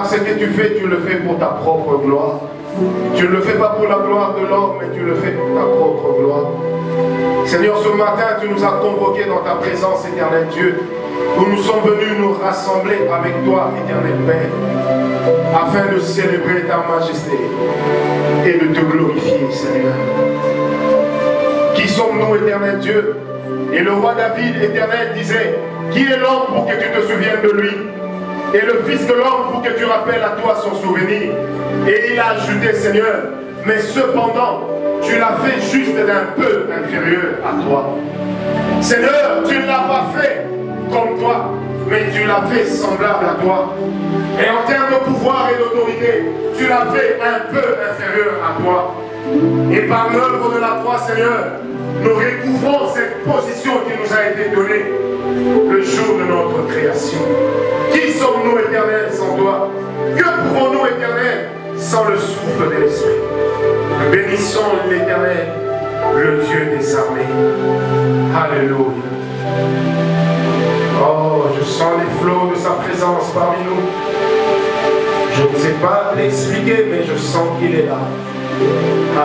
Car ce que tu fais pour ta propre gloire. Tu ne le fais pas pour la gloire de l'homme, mais tu le fais pour ta propre gloire. Seigneur, ce matin, tu nous as convoqués dans ta présence, éternel Dieu, où nous sommes venus nous rassembler avec toi, éternel Père, afin de célébrer ta majesté et de te glorifier, Seigneur. Qui sommes-nous, éternel Dieu? Et le roi David, éternel, disait, qui est l'homme pour que tu te souviennes de lui? Et le Fils de l'homme pour que tu rappelles à toi son souvenir. Et il a ajouté, Seigneur, mais cependant, tu l'as fait juste d'un peu inférieur à toi. Seigneur, tu ne l'as pas fait comme toi, mais tu l'as fait semblable à toi. Et en termes de pouvoir et d'autorité, tu l'as fait un peu inférieur à toi. Et par l'œuvre de la croix, Seigneur, nous recouvrons cette position qui nous a été donnée le jour de notre création. Qui sommes-nous, éternel, sans toi? Que pouvons-nous, éternel, sans le souffle de l'Esprit? Bénissons l'Éternel, le Dieu des armées. Alléluia. Oh, je sens les flots de sa présence parmi nous. Je ne sais pas l'expliquer, mais je sens qu'il est là.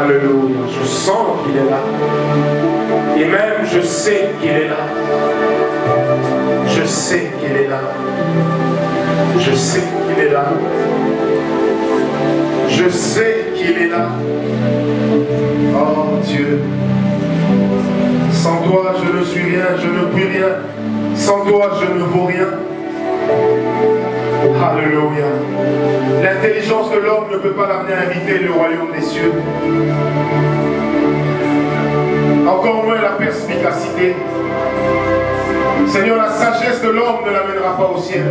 Alléluia. Je sens qu'il est là. Et même je sais qu'il est là. Je sais qu'il est là. Je sais qu'il est là. Je sais qu'il est là. Oh Dieu. Sans toi, je ne suis rien, je ne puis rien. Sans toi, je ne vaux rien. Alléluia. L'intelligence de l'homme ne peut pas l'amener à habiter le royaume des cieux. Encore moins la perspicacité. Seigneur, la sagesse de l'homme ne l'amènera pas au ciel.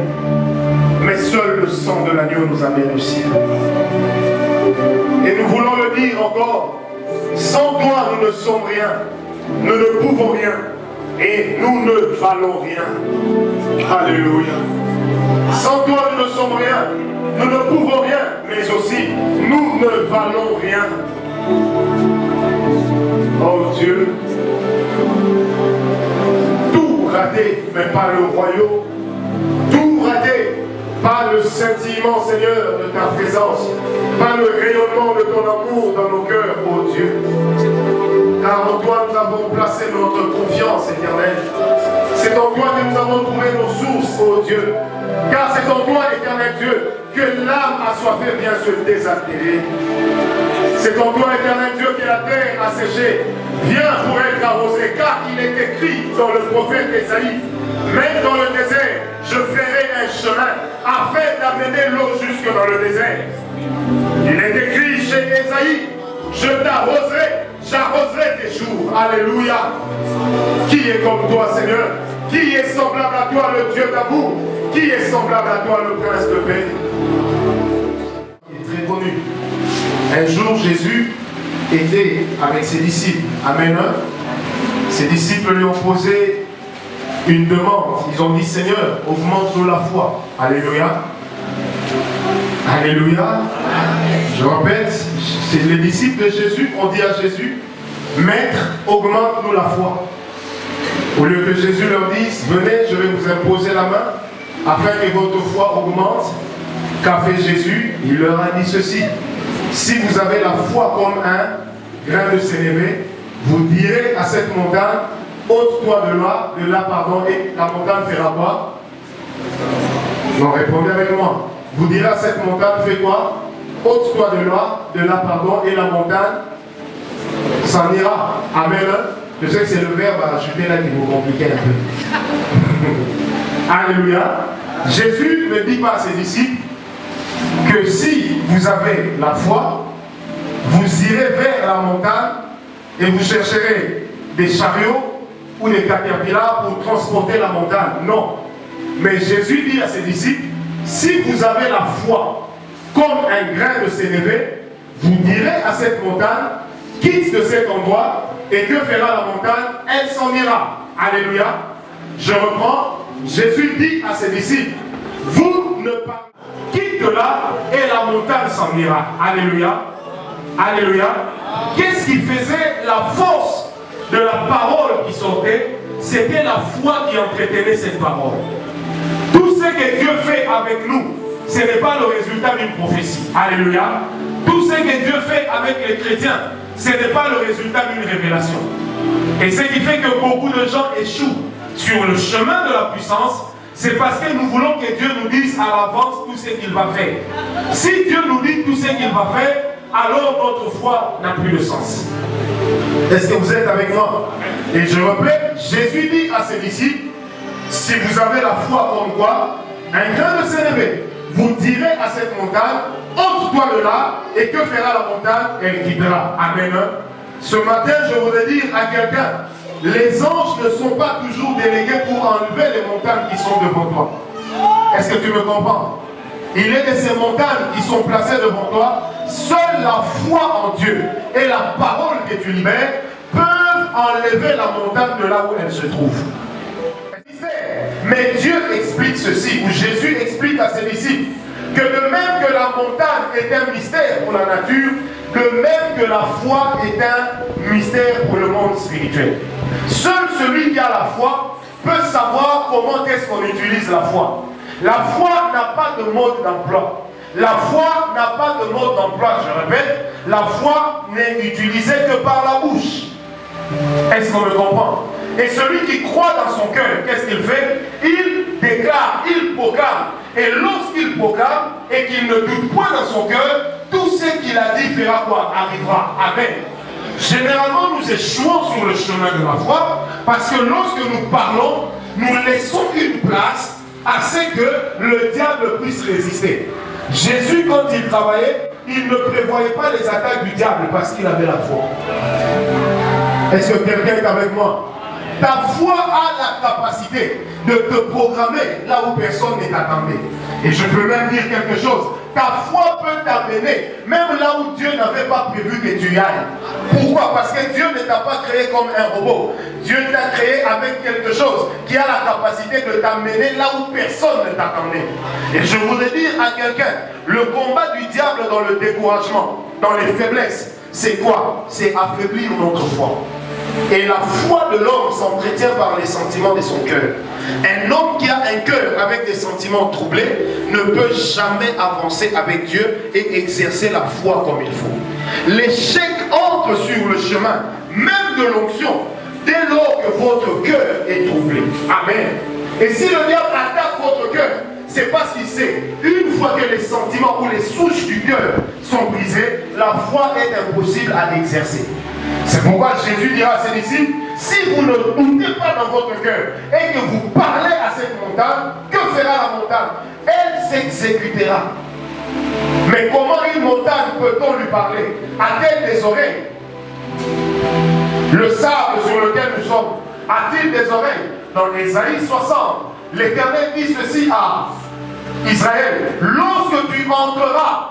Mais seul le sang de l'agneau nous amène au ciel. Et nous voulons le dire encore. Sans toi, nous ne sommes rien. Nous ne pouvons rien. Et nous ne valons rien. Alléluia. Sans toi, nous ne sommes rien. Nous ne pouvons rien. Mais aussi, nous ne valons rien. Oh Dieu. Tout raté, mais pas le royaume. Tout raté, pas le scintillement, Seigneur, de ta présence. Pas le rayonnement de ton amour dans nos cœurs, oh Dieu. Car en toi nous avons placé notre confiance, éternelle. C'est en toi que nous avons trouvé nos sources, oh Dieu. Car c'est en toi, éternel Dieu, que l'âme assoiffée vient se désaltérer. C'est en toi, éternel Dieu, que la terre asséchée vient pour être arrosée. Car il est écrit dans le prophète Ésaïe, même dans le désert, je ferai un chemin afin d'amener l'eau jusque dans le désert. Il est écrit chez Ésaïe, je t'arroserai, j'arroserai tes jours. Alléluia. Qui est comme toi, Seigneur? Qui est semblable à toi, le Dieu d'amour? Qui est semblable à toi, le prince de paix? Il est très connu. Un jour, Jésus était avec ses disciples. Amen. Ses disciples lui ont posé une demande. Ils ont dit, Seigneur, augmente-nous la foi. Alléluia. Alléluia. Je répète, c'est les disciples de Jésus ont dit à Jésus, Maître, augmente-nous la foi. Au lieu que Jésus leur dise, venez, je vais vous imposer la main, afin que votre foi augmente. Qu'a fait Jésus? Il leur a dit ceci, si vous avez la foi comme un grain de sénévé, vous direz à cette montagne, ôte-toi de là, pardon, et la montagne fera quoi? Non, répondez avec moi. Vous direz à cette montagne, fais quoi? Ôte-toi de là, pardon, et la montagne s'en ira. Amen. Je sais que c'est le verbe à ajouter là qui vous complique un peu. Alléluia. Jésus ne dit pas à ses disciples que si vous avez la foi, vous irez vers la montagne et vous chercherez des chariots ou des caterpillars pour transporter la montagne. Non. Mais Jésus dit à ses disciples, si vous avez la foi comme un grain de sénévé, vous direz à cette montagne, quitte de cet endroit, et que fera la montagne? Elle s'en ira. Alléluia. Je reprends. Jésus dit à ses disciples, vous ne partez, quitte de là, et la montagne s'en ira. Alléluia. Alléluia. Qu'est-ce qui faisait la force de la parole qui sortait? C'était la foi qui entretenait cette parole. Tout ce que Dieu fait avec nous, ce ce n'est pas le résultat d'une prophétie. Alléluia. Tout ce que Dieu fait avec les chrétiens, ce n'est pas le résultat d'une révélation. Et ce qui fait que beaucoup de gens échouent sur le chemin de la puissance, c'est parce que nous voulons que Dieu nous dise à l'avance tout ce qu'il va faire. Si Dieu nous dit tout ce qu'il va faire, alors notre foi n'a plus de sens. Est-ce que vous êtes avec moi? Et je répète, Jésus dit à ses disciples, si vous avez la foi comme quoi, un grain de sénévé, vous direz à cette montagne, ôte-toi de là, et que fera la montagne? Elle quittera. Amen. Ce matin, je voudrais dire à quelqu'un, les anges ne sont pas toujours délégués pour enlever les montagnes qui sont devant toi. Est-ce que tu me comprends? Il est de ces montagnes qui sont placées devant toi. Seule la foi en Dieu et la parole que tu libères peuvent enlever la montagne de là où elle se trouve. Mais Dieu explique ceci, ou Jésus explique à ses disciples, que de même que la montagne est un mystère pour la nature, de même que la foi est un mystère pour le monde spirituel. Seul celui qui a la foi peut savoir comment est-ce qu'on utilise la foi. La foi n'a pas de mode d'emploi. La foi n'a pas de mode d'emploi, je répète. La foi n'est utilisée que par la bouche. Est-ce qu'on me comprend? Et celui qui croit dans son cœur, qu'est-ce qu'il fait? Il déclare, il proclame. Et lorsqu'il proclame et qu'il ne doute point dans son cœur, tout ce qu'il a dit fera quoi? Arrivera. Amen. Généralement, nous échouons sur le chemin de la foi parce que lorsque nous parlons, nous laissons une place à ce que le diable puisse résister. Jésus, quand il travaillait, il ne prévoyait pas les attaques du diable parce qu'il avait la foi. Est-ce que quelqu'un est avec moi? Ta foi a la capacité de te programmer là où personne n'est attendu. Et je peux même dire quelque chose. Ta foi peut t'amener même là où Dieu n'avait pas prévu que tu y ailles. Pourquoi? Parce que Dieu ne t'a pas créé comme un robot. Dieu t'a créé avec quelque chose qui a la capacité de t'amener là où personne ne t'attendait. Et je voudrais dire à quelqu'un, le combat du diable dans le découragement, dans les faiblesses, c'est quoi? C'est affaiblir notre foi. Et la foi de l'homme s'entretient par les sentiments de son cœur. Un homme qui a un cœur avec des sentiments troublés ne peut jamais avancer avec Dieu et exercer la foi comme il faut. L'échec entre sur le chemin, même de l'onction, dès lors que votre cœur est troublé. Amen. Et si le diable attaque votre cœur, c'est parce qu'il sait, une fois que les sentiments ou les souches du cœur sont brisées, la foi est impossible à exercer. C'est pourquoi Jésus dira à ses disciples, si vous ne doutez pas dans votre cœur et que vous parlez à cette montagne, que fera la montagne? Elle s'exécutera. Mais comment une montagne peut-on lui parler? A-t-elle des oreilles? Le sable sur lequel nous sommes, a-t-il des oreilles? Dans Ésaïe 60, l'Éternel dit ceci à Israël, lorsque tu entreras,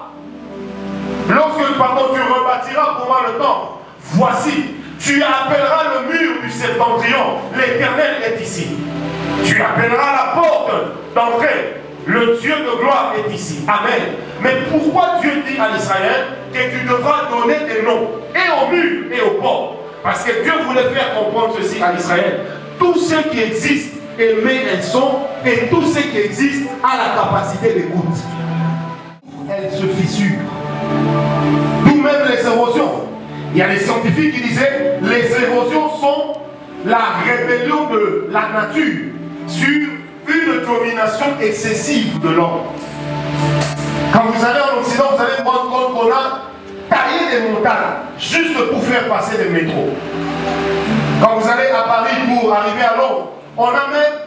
tu rebâtiras pour moi le temple, voici, tu appelleras le mur du septentrion, l'Éternel est ici. Tu appelleras la porte d'entrée, le Dieu de gloire est ici. Amen. Mais pourquoi Dieu dit à Israël que tu devras donner des noms, et au mur et aux portes? Parce que Dieu voulait faire comprendre ceci à Israël. Tout ce qui existe émet un son, et tout ce qui existe a la capacité d'écoute. Elle se fissure. D'où même les érosions. Il y a des scientifiques qui disaient les érosions sont la rébellion de la nature sur une domination excessive de l'homme. Quand vous allez en Occident, vous allez vous rendre compte qu'on a taillé des montagnes juste pour faire passer des métros. Quand vous allez à Paris pour arriver à Londres, on a même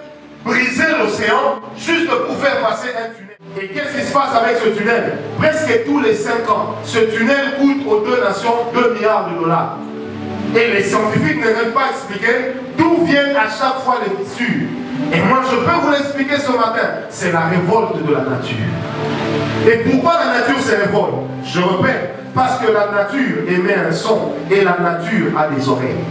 brisé l'océan juste pour faire passer un tunnel. Et qu'est-ce qui se passe avec ce tunnel? Presque tous les 5 ans, ce tunnel coûte aux deux nations 2 milliards de dollars. Et les scientifiques n'arrivent pas à expliquer d'où viennent à chaque fois les fissures. Et moi je peux vous l'expliquer ce matin, c'est la révolte de la nature. Et pourquoi la nature se révolte? Je répète, parce que la nature émet un son et la nature a des oreilles.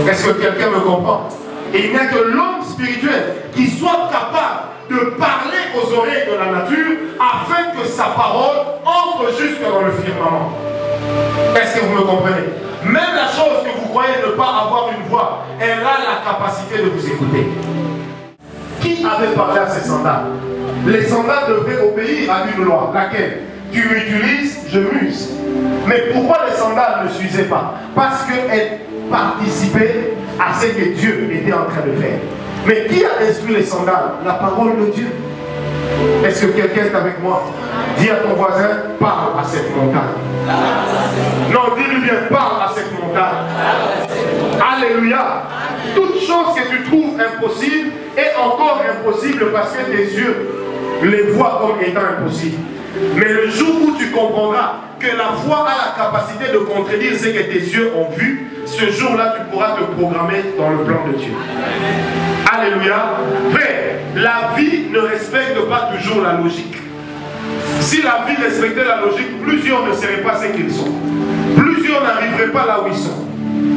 Est-ce que quelqu'un me comprend? Et il n'y a que l'homme spirituel qui soit capable de parler aux oreilles de la nature afin que sa parole entre jusque dans le firmament. Est-ce que vous me comprenez? Même la chose que vous croyez ne pas avoir une voix, elle a la capacité de vous écouter. Qui Qui avait parlé à ces sandales? Les sandales devaient obéir à une loi. Laquelle? Tu m'utilises, je m'use. Mais pourquoi les sandales ne s'usaient pas? Parce qu'elles participaient à ce que Dieu était en train de faire. Mais qui a instruit les sandales? La parole de Dieu. Est-ce que quelqu'un est avec moi? Dis à ton voisin, parle à cette montagne. Non, dis-lui bien, parle à cette montagne. Alléluia. Toute chose que tu trouves impossible est encore impossible parce que tes yeux les voient comme étant impossible. Mais le jour où tu comprendras que la foi a la capacité de contredire ce que tes yeux ont vu, ce jour-là, tu pourras te programmer dans le plan de Dieu. Alléluia. Frère, la vie ne respecte pas toujours la logique. Si la vie respectait la logique, plusieurs ne seraient pas ce qu'ils sont. Plusieurs n'arriveraient pas là où ils sont.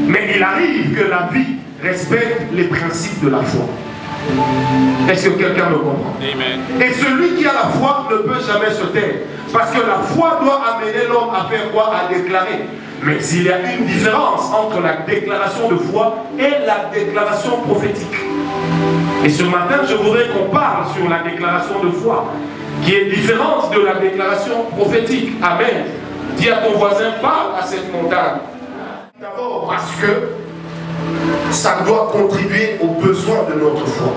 Mais il arrive que la vie respecte les principes de la foi. Est-ce que quelqu'un me comprend? Amen. Et celui qui a la foi ne peut jamais se taire. Parce que la foi doit amener l'homme à faire quoi? À déclarer. Mais il y a une différence entre la déclaration de foi et la déclaration prophétique. Et ce matin, je voudrais qu'on parle sur la déclaration de foi, qui est différente de la déclaration prophétique. Amen. Dis à ton voisin, parle à cette montagne. D'abord parce que ça doit contribuer aux besoins de notre foi.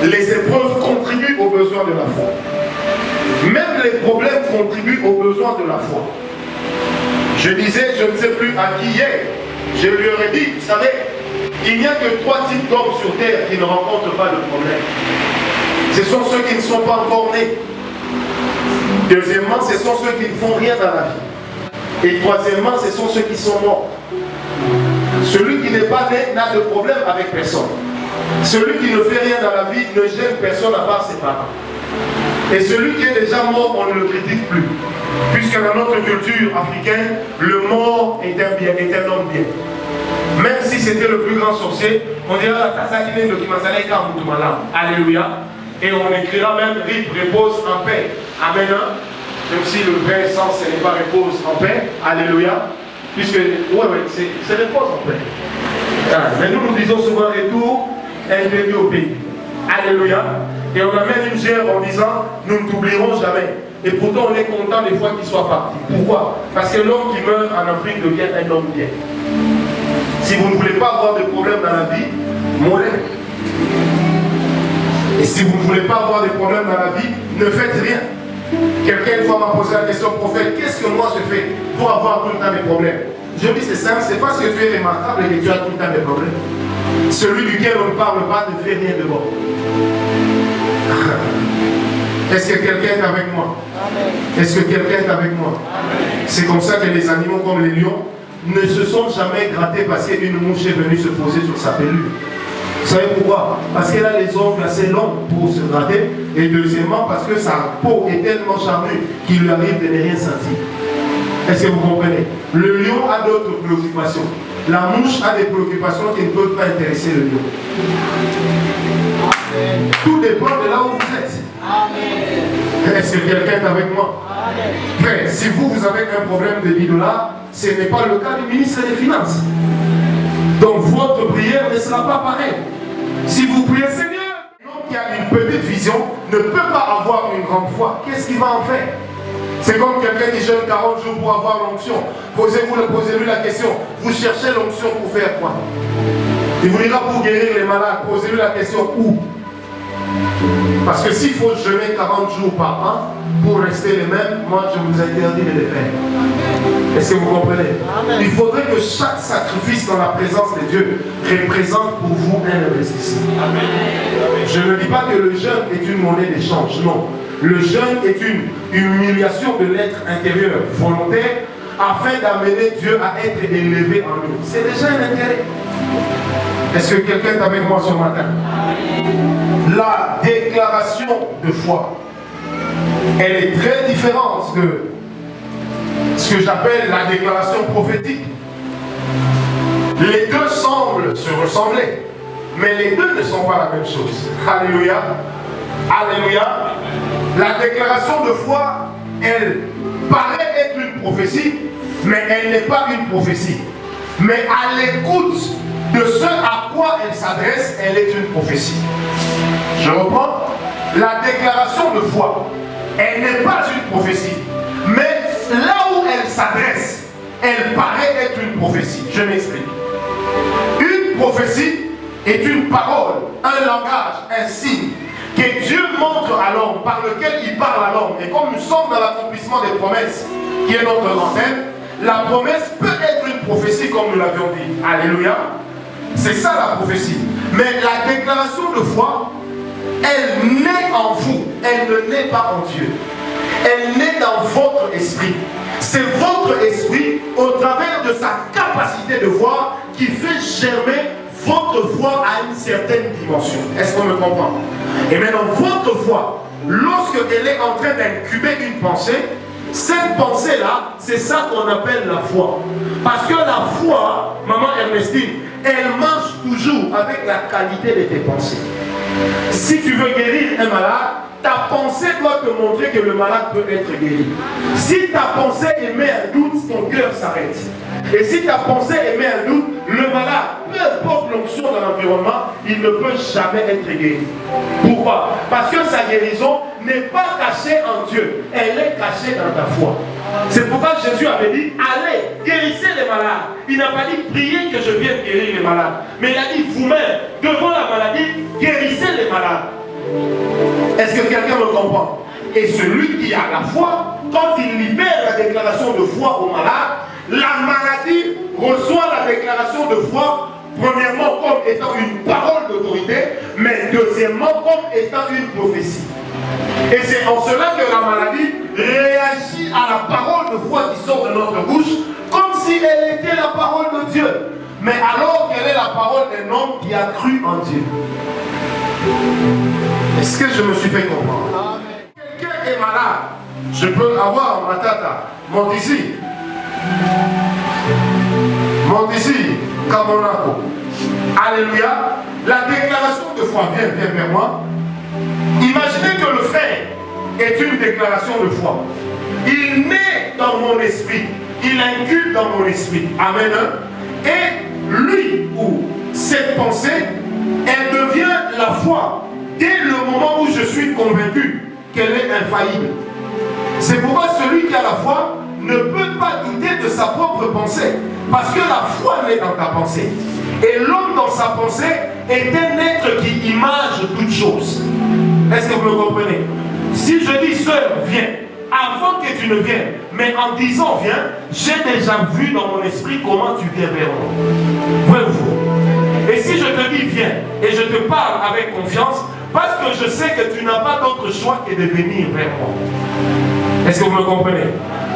Les épreuves contribuent aux besoins de la foi. Même les problèmes contribuent aux besoins de la foi. Je disais, je ne sais plus à qui hier, je lui aurais dit, vous savez, il n'y a que 3 types d'hommes sur terre qui ne rencontrent pas de problème. Ce sont ceux qui ne sont pas encore nés. Deuxièmement, ce sont ceux qui ne font rien dans la vie. Et troisièmement, ce sont ceux qui sont morts. Celui qui n'est pas né n'a de problème avec personne. Celui qui ne fait rien dans la vie ne gêne personne à part ses parents. Et celui qui est déjà mort, on ne le critique plus. Puisque dans notre culture africaine, le mort est un homme bien. Même si c'était le plus grand sorcier, on dira Alléluia. Et on écrira même RIP, repose en paix. Amen. Même si le vrai sens, ce n'est pas repose en paix. Alléluia. Puisque, c'est repose en paix. Mais nous disons souvent retour, bienvenue au pays. Alléluia. Et on amène une gère en disant, nous ne t'oublierons jamais. Et pourtant, on est content des fois qu'il soit parti. Pourquoi? Parce que l'homme qui meurt en Afrique devient un homme bien. Si vous ne voulez pas avoir de problème dans la vie, mourrez. Et si vous ne voulez pas avoir de problème dans la vie, ne faites rien. Quelqu'un une fois m'a posé la question, prophète, qu'est-ce que moi je fais pour avoir tout le temps des problèmes? Je dis c'est simple, c'est parce que tu es remarquable et que tu as tout le temps des problèmes. Celui duquel on ne parle pas ne fait rien de bon. Est-ce que quelqu'un est avec moi? Est-ce que quelqu'un est avec moi? C'est comme ça que les animaux comme les lions ne se sont jamais grattés parce qu'une mouche est venue se poser sur sa pelure. Vous savez pourquoi? Parce qu'elle a les ongles assez longs pour se gratter. Et deuxièmement, parce que sa peau est tellement charnue qu'il lui arrive de ne rien sentir. Est-ce que vous comprenez? Le lion a d'autres préoccupations. La mouche a des préoccupations qui ne peuvent pas intéresser le lion. Amen. Tout dépend de là où vous êtes. Est-ce que quelqu'un est avec moi? Frère, si vous avez un problème de 10 $, ce n'est pas le cas du ministre des Finances. Donc votre prière ne sera pas pareille. Si vous priez, Seigneur, l'homme qui a une petite vision ne peut pas avoir une grande foi. Qu'est-ce qu'il va en faire? C'est comme quelqu'un qui jeûne 40 jours pour avoir l'onction. Posez-lui la question. Vous cherchez l'onction pour faire quoi? Il vous dira pour guérir les malades. Posez-lui la question où? Parce que s'il faut jeûner 40 jours par an pour rester les mêmes, moi je vous interdis de les faire. Est-ce que vous comprenez? Amen. Il faudrait que chaque sacrifice dans la présence de Dieu représente pour vous un investissement. Amen. Je ne dis pas que le jeûne est une monnaie d'échange, non. Le jeûne est une humiliation de l'être intérieur volontaire afin d'amener Dieu à être élevé en nous. C'est déjà un intérêt. Est-ce que quelqu'un est avec moi ce matin? La déclaration de foi, elle est très différente de ce que j'appelle la déclaration prophétique. Les deux semblent se ressembler, mais les deux ne sont pas la même chose. Alléluia. Alléluia. La déclaration de foi, elle paraît être une prophétie, mais elle n'est pas une prophétie. Mais à l'écoute de ce à quoi elle s'adresse, elle est une prophétie. Je reprends. La déclaration de foi, elle n'est pas une prophétie. Mais là où elle s'adresse, elle paraît être une prophétie. Je m'explique. Une prophétie est une parole, un langage, un signe que Dieu montre à l'homme, par lequel il parle à l'homme. Et comme nous sommes dans l'accomplissement des promesses, qui est notre antenne, la promesse peut être une prophétie comme nous l'avions dit. Alléluia. C'est ça la prophétie. Mais la déclaration de foi, elle naît en vous, elle ne naît pas en Dieu. Elle naît dans votre esprit. C'est votre esprit, au travers de sa capacité de voir, qui fait germer votre foi à une certaine dimension. Est-ce qu'on me comprend? Et maintenant, votre foi, lorsqu'elle est en train d'incuber une pensée, cette pensée-là, c'est ça qu'on appelle la foi. Parce que la foi, maman Ernestine, elle marche toujours avec la qualité de tes pensées. Si tu veux guérir un malade, ta pensée doit te montrer que le malade peut être guéri. Si ta pensée émet un doute, ton cœur s'arrête. Et si ta pensée émet un doute, le malade, peu importe l'onction dans l'environnement, il ne peut jamais être guéri. Pourquoi? Parce que sa guérison n'est pas cachée en Dieu, elle est cachée dans ta foi. C'est pourquoi Jésus avait dit, allez, guérissez les malades. Il n'a pas dit, priez que je vienne guérir les malades. Mais il a dit, vous-même, devant la maladie, guérissez les malades. Est-ce que quelqu'un me comprend? Et celui qui a la foi, quand il libère la déclaration de foi au malade, la maladie reçoit la déclaration de foi, premièrement comme étant une parole d'autorité, mais deuxièmement comme étant une prophétie. Et c'est en cela que la maladie réagit à la parole de foi qui sort de notre bouche, comme si elle était la parole de Dieu. Mais alors qu'elle est la parole d'un homme qui a cru en Dieu. Est-ce que je me suis fait comprendre? Quelqu'un est malade, je peux avoir ma tata, monte ici. Monte ici, Kamonako. Alléluia. La déclaration de foi, viens vers moi. Imaginez que le frère est une déclaration de foi. Il naît dans mon esprit. Il incube dans mon esprit. Amen. Et lui ou cette pensée, elle devient la foi dès le moment où je suis convaincu qu'elle est infaillible. C'est pourquoi celui qui a la foi ne peut pas douter de sa propre pensée. Parce que la foi naît dans ta pensée. Et l'homme dans sa pensée est un être qui image toutes choses. Est-ce que vous me comprenez? Si je dis sœur, viens, avant que tu ne viennes, mais en disant viens, j'ai déjà vu dans mon esprit comment tu viens vers moi. Vrai ou faux? Et si je te dis viens, et je te parle avec confiance, parce que je sais que tu n'as pas d'autre choix que de venir vers moi. Est-ce que vous me comprenez?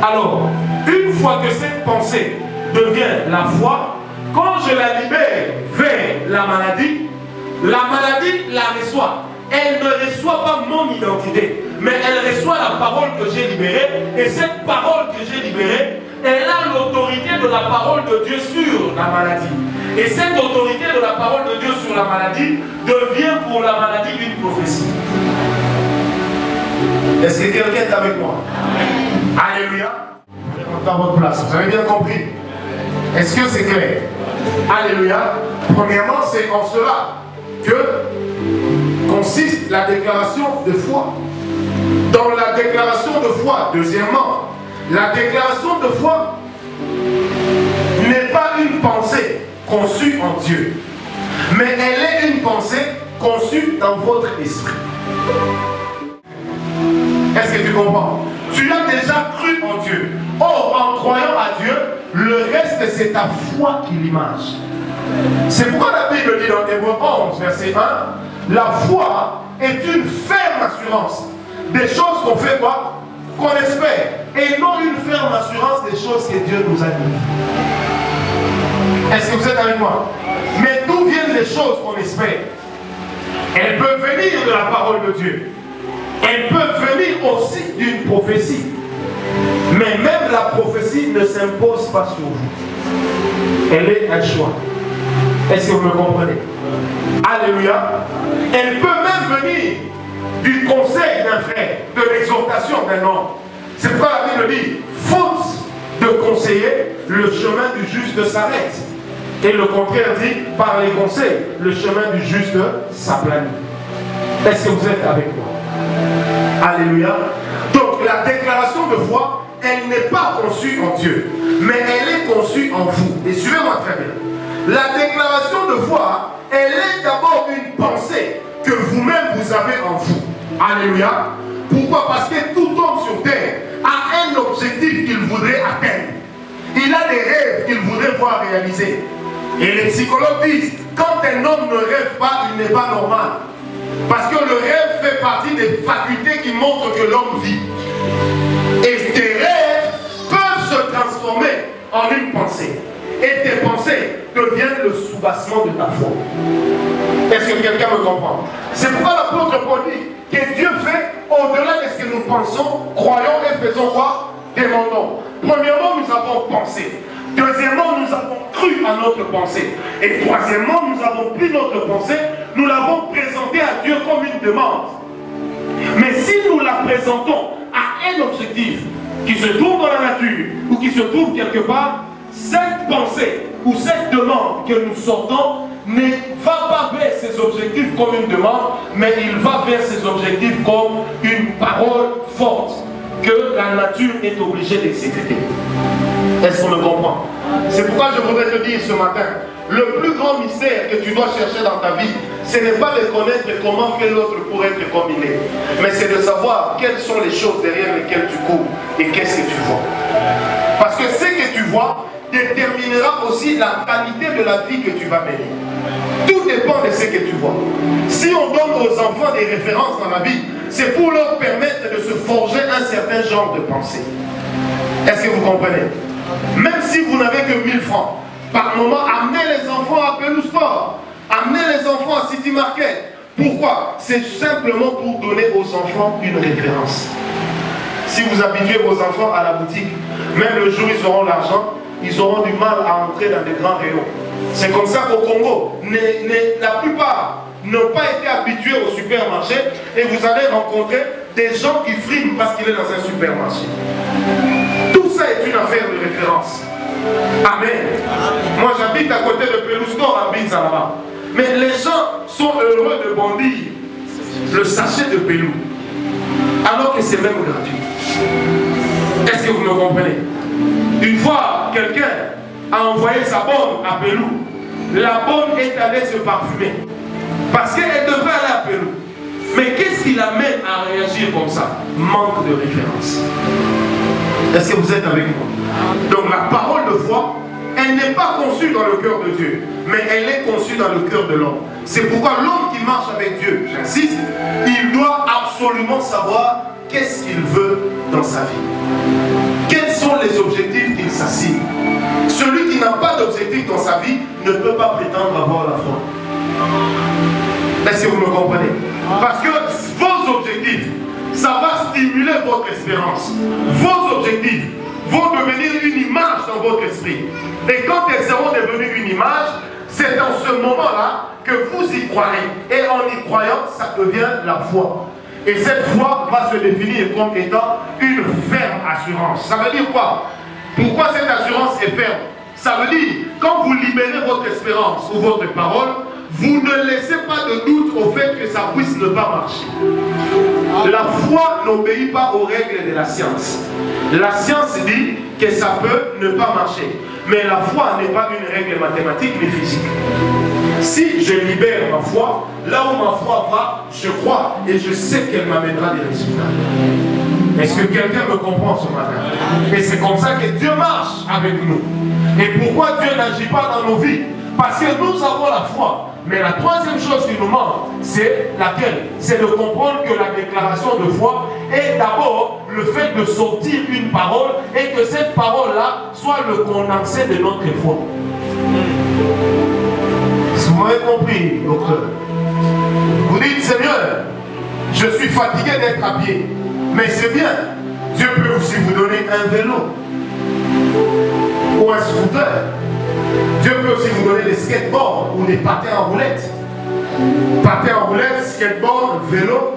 Alors, une fois que cette pensée devient la foi, quand je la libère vers la maladie la reçoit. Elle ne reçoit pas mon identité, mais elle reçoit la parole que j'ai libérée. Et cette parole que j'ai libérée, elle a l'autorité de la parole de Dieu sur la maladie. Et cette autorité de la parole de Dieu sur la maladie devient pour la maladie une prophétie. Est-ce que quelqu'un est avec moi? Alléluia. Dans votre place, vous avez bien compris? Est-ce que c'est clair? Alléluia. Premièrement, c'est en cela que consiste la déclaration de foi. Dans la déclaration de foi, deuxièmement, la déclaration de foi n'est pas une pensée conçue en Dieu, mais elle est une pensée conçue dans votre esprit. Est-ce que tu comprends? Tu as déjà cru en Dieu. Or, en croyant à Dieu, le reste c'est ta foi qui l'image. C'est pourquoi la Bible dit dans Hébreux 11, verset 1, la foi est une ferme assurance des choses qu'on fait quoi? Qu'on espère. Et non une ferme assurance des choses que Dieu nous a dit. Est-ce que vous êtes avec moi? Mais d'où viennent les choses qu'on espère? Elles peuvent venir de la parole de Dieu. Elles peuvent venir aussi d'une prophétie. Mais même la prophétie ne s'impose pas sur vous. Elle est un choix. Est-ce que vous me comprenez? Alléluia. Elle peut même venir du conseil d'un frère, de l'exhortation d'un homme. C'est pourquoi la Bible dit, faute de conseiller, le chemin du juste s'arrête. Et le contraire dit, par les conseils, le chemin du juste s'aplanit. Est-ce que vous êtes avec moi? Alléluia. Donc la déclaration de foi, elle n'est pas conçue en Dieu, mais elle est conçue en vous. Et suivez-moi très bien. La déclaration de foi, elle est d'abord une pensée que vous-même vous avez en vous. Alléluia. Pourquoi? Parce que tout homme sur terre a un objectif qu'il voudrait atteindre. Il a des rêves qu'il voudrait voir réalisés. Et les psychologues disent, quand un homme ne rêve pas, il n'est pas normal. Parce que le rêve fait partie des facultés qui montrent que l'homme vit. Et tes rêves peuvent se transformer en une pensée. Et tes pensées deviennent le soubassement de ta foi. Est-ce que quelqu'un me comprend? C'est pourquoi l'apôtre Paul dit que Dieu fait au-delà de ce que nous pensons, croyons et faisons quoi? Demandons. Premièrement, nous avons pensé. Deuxièmement, nous avons cru à notre pensée. Et troisièmement, nous avons pris notre pensée, nous l'avons présentée à Dieu comme une demande. Mais si nous la présentons à un objectif qui se trouve dans la nature ou qui se trouve quelque part, cette pensée ou cette demande que nous sortons ne va pas vers ses objectifs comme une demande, mais il va vers ses objectifs comme une parole forte que la nature est obligée d'exécuter. Est-ce qu'on me comprend? C'est pourquoi je voudrais te dire ce matin, le plus grand mystère que tu dois chercher dans ta vie, ce n'est pas de connaître comment fait l'autre pour être comme il est, mais c'est de savoir quelles sont les choses derrière lesquelles tu cours et qu'est-ce que tu vois. Parce que ce que tu vois déterminera aussi la qualité de la vie que tu vas mener. Tout dépend de ce que tu vois. Si on donne aux enfants des références dans la vie, c'est pour leur permettre de se forger un certain genre de pensée. Est-ce que vous comprenez? Même si vous n'avez que 1000 francs, par moment, amenez les enfants à Pelou Sport, amenez les enfants à City Market. Pourquoi? C'est simplement pour donner aux enfants une référence. Si vous habituez vos enfants à la boutique, même le jour où ils auront l'argent, ils auront du mal à entrer dans des grands rayons. C'est comme ça qu'au Congo, la plupart n'ont pas été habitués au supermarché et vous allez rencontrer des gens qui friment parce qu'il est dans un supermarché. Tout ça est une affaire de référence. Amen. Moi j'habite à côté de Pelou Store à Binzalaba. Mais les gens sont heureux de bondir le sachet de Pelou, alors que c'est même gratuit. Est-ce que vous me comprenez? Une fois, quelqu'un a envoyé sa bonne à Pelou. La bonne est allée se parfumer. Parce qu'elle devait aller à Pelou. Mais qu'est-ce qui l'amène à réagir comme ça? Manque de référence. Est-ce que vous êtes avec moi? Donc la parole de foi, elle n'est pas conçue dans le cœur de Dieu, mais elle est conçue dans le cœur de l'homme. C'est pourquoi l'homme qui marche avec Dieu, j'insiste, il doit absolument savoir qu'est-ce qu'il veut dans sa vie. Quels sont les objectifs qu'il s'assigne? Celui qui n'a pas d'objectif dans sa vie ne peut pas prétendre avoir la foi. Est-ce que vous me comprenez? Parce que vos objectifs, ça va stimuler votre espérance. Vos objectifs vont devenir une image dans votre esprit. Et quand elles seront devenues une image, c'est dans ce moment-là que vous y croirez. Et en y croyant, ça devient la foi. Et cette foi va se définir comme étant une ferme assurance. Ça veut dire quoi? Pourquoi cette assurance est ferme? Ça veut dire, quand vous libérez votre espérance ou votre parole, vous ne laissez pas de doute au fait que ça puisse ne pas marcher. La foi n'obéit pas aux règles de la science. La science dit que ça peut ne pas marcher. Mais la foi n'est pas une règle mathématique mais physique. Si je libère ma foi, là où ma foi va, je crois et je sais qu'elle m'amènera des résultats. Est-ce que quelqu'un me comprend ce matin? Et c'est comme ça que Dieu marche avec nous. Et pourquoi Dieu n'agit pas dans nos vies? Parce que nous avons la foi. Mais la troisième chose qui nous manque, c'est laquelle? C'est de comprendre que la déclaration de foi est d'abord le fait de sortir une parole et que cette parole-là soit le condensé de notre foi. Si vous m'avez compris, docteur, vous dites, Seigneur, je suis fatigué d'être à pied, mais c'est bien. Dieu peut aussi vous donner un vélo ou un scooter. Dieu peut aussi vous donner des skateboards ou des patins en roulette. Patins en roulette, skateboard, vélo,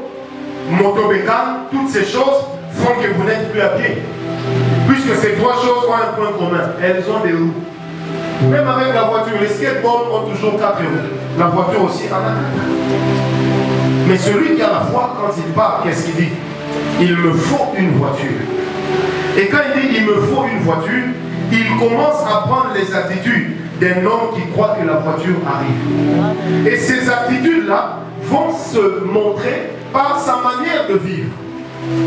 moto-bécane, toutes ces choses font que vous n'êtes plus à pied. Puisque ces trois choses ont un point commun. Elles ont des roues. Même avec la voiture, les skateboards ont toujours 4 roues. La voiture aussi en a 4. Mais celui qui a la foi, quand il parle, qu'est-ce qu'il dit? Il me faut une voiture. Et quand il dit il me faut une voiture, il commence à prendre les attitudes d'un homme qui croit que la voiture arrive. Et ces attitudes-là vont se montrer par sa manière de vivre.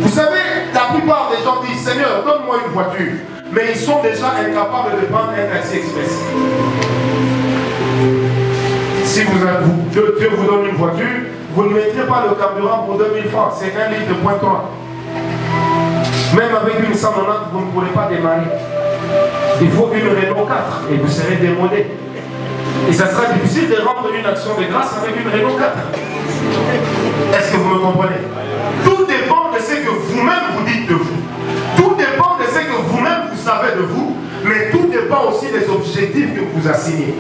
Vous savez, la plupart des gens disent Seigneur, donne-moi une voiture. Mais ils sont déjà incapables de prendre un taxi express. Si Dieu vous donne une voiture, vous ne mettrez pas le carburant pour 2000 francs. C'est 1 litre de point 3. Même avec une 190, vous ne pourrez pas démarrer. Il faut une Renault 4 et vous serez démodé. Et ça sera difficile de rendre une action de grâce avec une Renault 4. Est-ce que vous me comprenez? Tout dépend de ce que vous-même vous dites de vous. Tout dépend de ce que vous-même vous savez de vous. Mais tout dépend aussi des objectifs que vous assignez.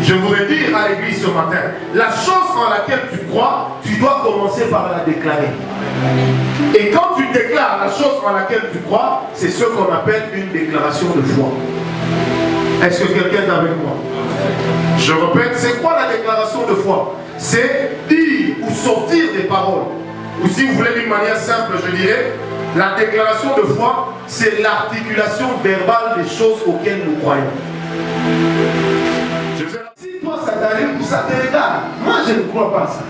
Je voudrais dire à l'église ce matin, la chose en laquelle tu crois, tu dois commencer par la déclarer. Et quand tu déclares la chose en laquelle tu crois, c'est ce qu'on appelle une déclaration de foi. Est-ce que quelqu'un est avec moi? Je répète, c'est quoi la déclaration de foi? C'est dire ou sortir des paroles. Ou si vous voulez d'une manière simple, je dirais, la déclaration de foi, c'est l'articulation verbale des choses auxquelles nous croyons. Si toi ça t'arrive ou ça te regarde, moi je ne crois pas ça.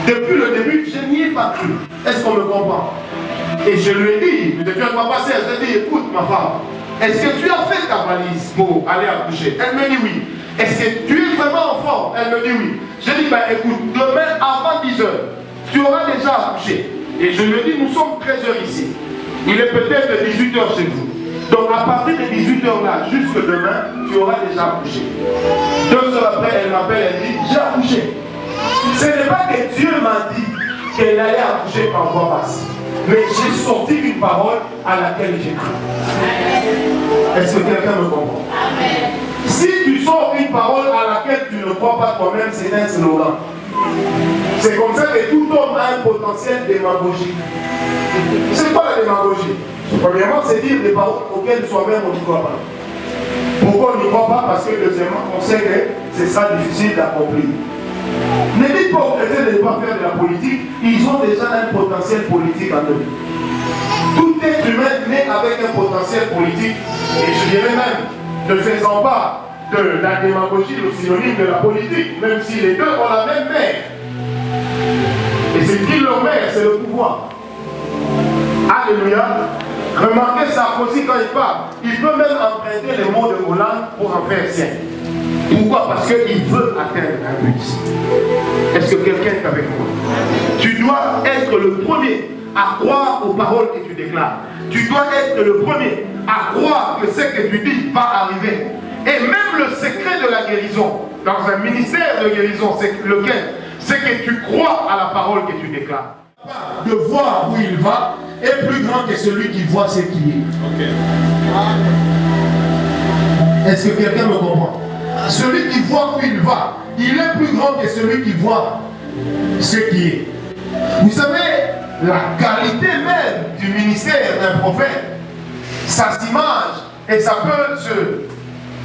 Depuis le début, je n'y ai pas cru. Est-ce qu'on me comprend? Et je lui ai dit, mais tu n'as pas passé, je lui ai dit, écoute ma femme, est-ce que tu as fait ta valise pour aller accoucher? Elle me dit oui. Est-ce que tu es vraiment en forme? Elle me dit oui. Je dis, ben écoute, demain avant 10 h, tu auras déjà accouché. Et je lui ai dit, nous sommes 13 h ici. Il est peut-être 18 h chez vous. Donc à partir de 18 h là, jusque demain, tu auras déjà accouché. 2 heures après, elle m'appelle, elle dit, j'ai accouché. Ce n'est pas que Dieu m'a dit qu'elle allait accoucher par voie basse. Mais j'ai sorti une parole à laquelle j'ai cru. Est-ce que quelqu'un me comprend? Si tu sors une parole à laquelle tu ne crois pas toi-même, c'est un slogan. C'est comme ça que tout homme a un potentiel démagogique. C'est quoi la démagogie? Premièrement, c'est dire des paroles auxquelles soi-même on n'y croit pas. Pourquoi on n'y croit pas? Parce que deuxièmement, on sait que ce sera difficile d'accomplir. Ne dites pas aux chrétiens de ne pas faire de la politique, ils ont déjà un potentiel politique en eux. Tout être humain naît avec un potentiel politique, et je dirais même, ne faisant pas de la démagogie le synonyme de la politique, même si les deux ont la même mère. Et c'est qui leur mère, c'est le pouvoir. Alléluia. Remarquez Sarkozy quand il parle, il peut même emprunter les mots de Hollande pour en faire sien. Pourquoi? Parce qu'il veut atteindre un but. Est-ce que quelqu'un est avec moi? Tu dois être le premier à croire aux paroles que tu déclares. Tu dois être le premier à croire que ce que tu dis va arriver. Et même le secret de la guérison, dans un ministère de guérison, c'est lequel? C'est que tu crois à la parole que tu déclares. De voir où il va est plus grand que celui qui voit ce qui est. Okay. Est-ce que quelqu'un me comprend? Celui qui voit où il va, il est plus grand que celui qui voit ce qui est. Vous savez, la qualité même du ministère d'un prophète, ça s'image et ça peut se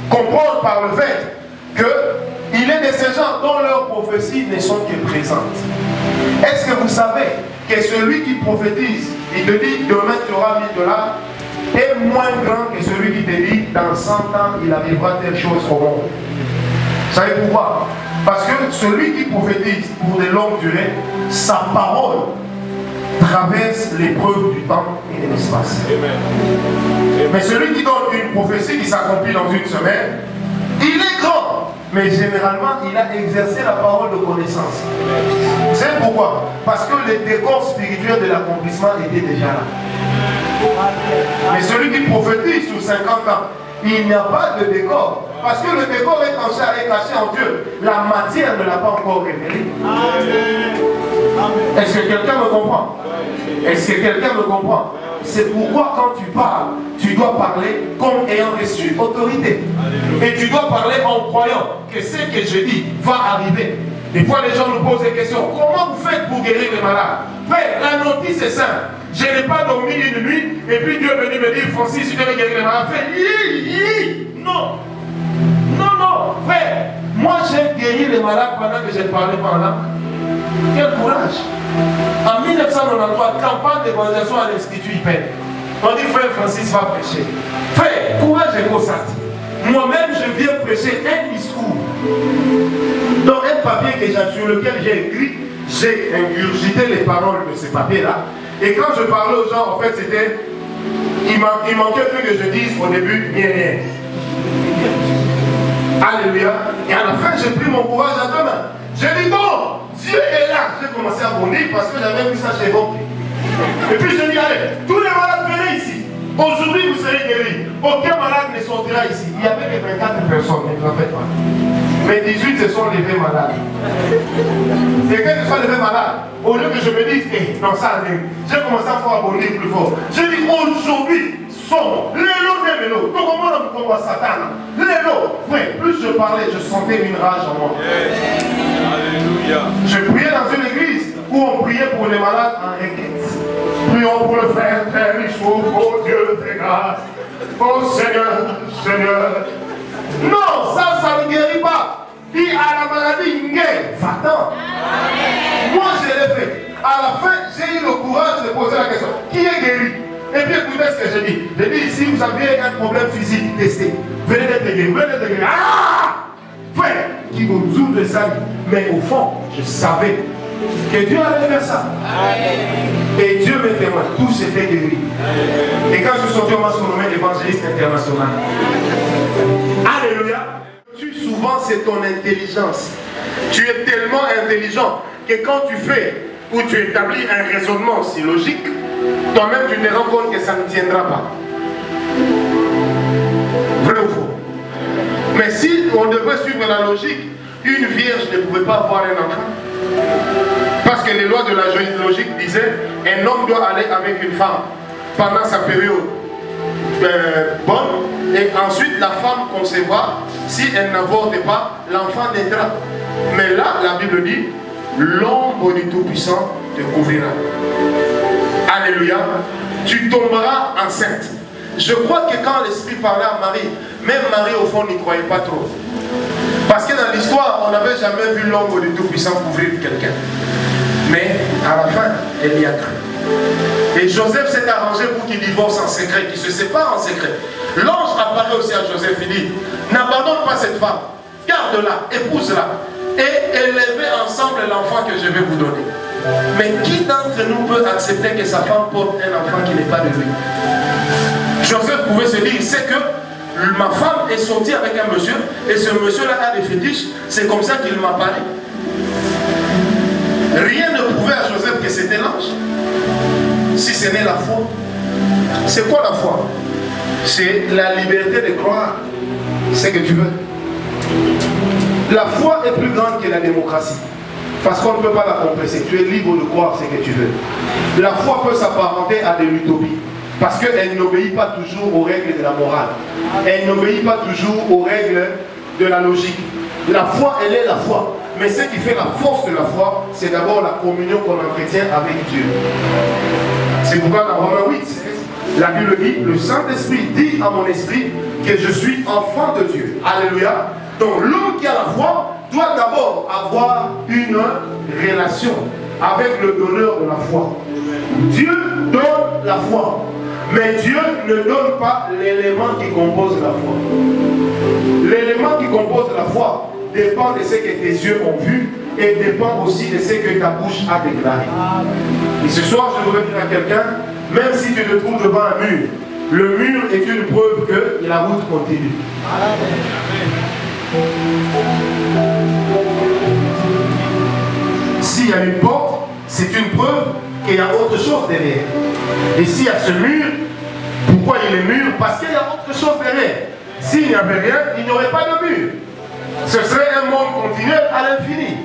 comprendre par le fait qu'il est de ces gens dont leurs prophéties ne sont que présentes. Est-ce que vous savez que celui qui prophétise, il te dit demain tu auras 1000 $, est moins grand que celui qui te dit dans 100 ans il arrivera telle chose au monde? Vous savez pourquoi? Parce que celui qui prophétise pour de longues durées, sa parole traverse l'épreuve du temps et de l'espace. Mais celui qui donne une prophétie qui s'accomplit dans une semaine, il est grand, mais généralement il a exercé la parole de connaissance. C'est pourquoi? Parce que le décor spirituel de l'accomplissement était déjà là. Mais celui qui prophétise sur 50 ans, il n'y a pas de décor. Parce que le décor est caché en Dieu. La matière ne l'a pas encore révélé. Est-ce que quelqu'un me comprend? Est-ce que quelqu'un me comprend? C'est pourquoi quand tu parles, tu dois parler comme ayant reçu autorité. Et tu dois parler en croyant que ce que je dis va arriver. Des fois les gens nous posent des questions. Comment vous faites pour guérir les malades? Frère, la notice est simple. Je n'ai pas dormi une nuit et puis Dieu est venu me dire, Francis, tu devais guérir les malades. Frère, non. Non, non, frère. Moi j'ai guéri les malades pendant que j'ai parlé par là. Quel courage! En 1993, campagne d'évangélisation à l'Institut IPEN. On dit frère Francis va prêcher. Frère, courage et constat. Moi-même, je viens prêcher un discours. Dans un papier sur lequel j'ai écrit, j'ai ingurgité les paroles de ce papier-là. Et quand je parlais aux gens, en fait, c'était... Il manquait plus que je dise au début, rien. Alléluia. Et à la fin, j'ai pris mon courage à deux mains. J'ai dit non, Dieu est là. J'ai commencé à bondir parce que j'avais vu ça chez vous. Et puis je dis, allez, tous les malades venez ici. Aujourd'hui, vous serez guéris. Aucun malade ne sortira ici. Il y avait les 24 personnes, ne vous en faites pas. Mais 18 se sont levés malades. Et quand ils sont levés malades, au lieu que je me dise, non, ça arrive, j'ai commencé à faire bondir plus fort. Je dis, aujourd'hui, sont les lots des mélos. Donc, comment on combat Satan? Les lots. Oui, plus je parlais, je sentais une rage en moi. Yes. Alléluia. Je priais dans une église où on priait pour les malades en requête. Prions pour le frère, Père, il souffre, oh Dieu, fais grâce. Oh Seigneur, Seigneur. Non, ça ne guérit pas. Dit à la maladie, il guérit. Va-t'en. Moi, je l'ai fait. À la fin, j'ai eu le courage de poser la question. Qui est guéri? Et puis écoutez ce que j'ai dit. J'ai dit, si vous avez un problème physique, testez. Venez d'être guéri, venez d'être guéri. Ah! Frère, qui nous ouvre ça. Mais au fond, je savais que Dieu allait faire ça. Et Dieu me témoigne, tous étaient guéris. Et quand je suis sorti, on m'a surnommé évangéliste international. Alléluia. Souvent, c'est ton intelligence. Tu es tellement intelligent que quand tu fais ou tu établis un raisonnement aussi logique, toi-même tu te rends compte que ça ne tiendra pas. Vrai ou faux? Mais si on devait suivre la logique, une vierge ne pouvait pas avoir un enfant. Parce que les lois de la logique disaient un homme doit aller avec une femme pendant sa période bonne, et ensuite la femme concevra. Si elle n'avorte pas, l'enfant naîtra. Mais là, la Bible dit, l'ombre du Tout-Puissant te couvrira. Alléluia. Tu tomberas enceinte. Je crois que quand l'Esprit parlait à Marie, même Marie au fond n'y croyait pas trop. Parce que dans l'histoire, on n'avait jamais vu l'ombre du Tout-Puissant couvrir quelqu'un. Mais à la fin, elle y a cru. Et Joseph s'est arrangé pour qu'il divorce en secret, qu'il se sépare en secret. L'ange apparaît aussi à Joseph, il dit, n'abandonne pas cette femme, garde-la, épouse-la, et élevez ensemble l'enfant que je vais vous donner. Mais qui d'entre nous peut accepter que sa femme porte un enfant qui n'est pas de lui? Joseph pouvait se dire, c'est que ma femme est sortie avec un monsieur, et ce monsieur-là a des fétiches, c'est comme ça qu'il m'a parlé. Rien ne prouvait à Joseph que c'était l'ange. Si ce n'est la foi. C'est quoi la foi? C'est la liberté de croire ce que tu veux. La foi est plus grande que la démocratie. Parce qu'on ne peut pas la compresser. Tu es libre de croire ce que tu veux. La foi peut s'apparenter à de l'utopie. Parce qu'elle n'obéit pas toujours aux règles de la morale. Elle n'obéit pas toujours aux règles de la logique. La foi, elle est la foi. Mais ce qui fait la force de la foi, c'est d'abord la communion qu'on entretient avec Dieu. C'est pourquoi dans Romains 8, la Bible dit, le Saint-Esprit dit à mon esprit que je suis enfant de Dieu. Alléluia. Donc l'homme qui a la foi doit d'abord avoir une relation avec le donneur de la foi. Dieu donne la foi. Mais Dieu ne donne pas l'élément qui compose la foi. L'élément qui compose la foi dépend de ce que tes yeux ont vu et dépend aussi de ce que ta bouche a déclaré. Et ce soir, je voudrais dire à quelqu'un, même si tu te trouves devant un mur, le mur est une preuve que la route continue. S'il y a une porte, c'est une preuve qu'il y a autre chose derrière. Et s'il y a ce mur, pourquoi il est mur? Parce qu'il y a autre chose derrière. S'il n'y avait rien, il n'y aurait pas de mur. Ce serait un monde continuel à l'infini.